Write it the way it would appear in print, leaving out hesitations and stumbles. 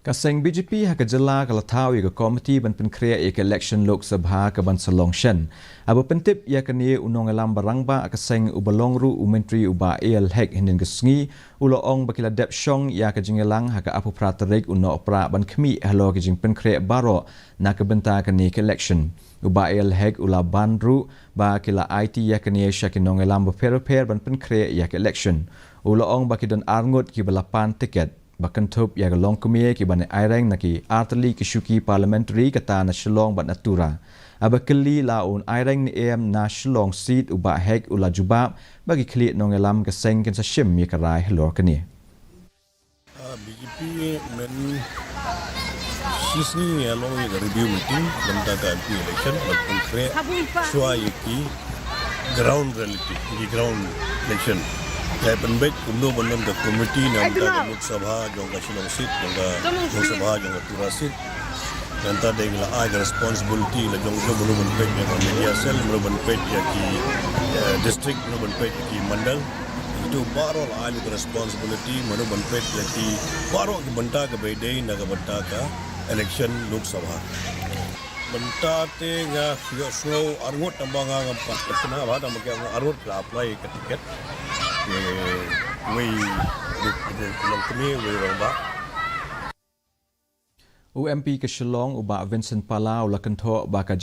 Kaseng BJP hak Jylla kalau tahu ya komiti ban Pynkhreh ya election Lok Sabha ke ban Salongshan. Aba pentip ya kini unong alam barangba kaseng ubalong ru menteri uba el hek hindin kesngi uloong bakila dep syong ya ke jingelang hak apu praterik uno opera ban kemi halo ke jing Pynkhreh baro nak kebenta kini ke election. Uba el hek ula ban ru ba kila IT ya kini syakinong alam berper ban Pynkhreh ya ke election. Uloong bakidon arngut ki balapan tiket. Bahkan top ya long kemie ki bane aireng naki arteli ki syuki parliamentary kata na shlong bat natura. Aba keli laun aireng ni em na shlong seat uba hek ula jubab bagi kli nongelam keseng ken sa shim ya karai lor keni. BJP men sisni along with review meeting benda ka MP election but Pynkhreh shua yaki ground relative di ground election. Saya penbaik untuk bandam ke komiti nanti Lok Sabha jangka Shillong seat jangka Lok Sabha jangka Tura seat nanti ada yang ada responsibility la jangka belum penbaik yang media cell belum penbaik yang di district belum penbaik di mandal itu baru lah ada responsibility belum penbaik yang di baru ke benda ke bedai naga benda ke election Lok Sabha benda tengah slow argut tambang apa kena apa tambang argut apply ke tiket UMP ke Shillong uba Vincent Palau la Thaw ba ka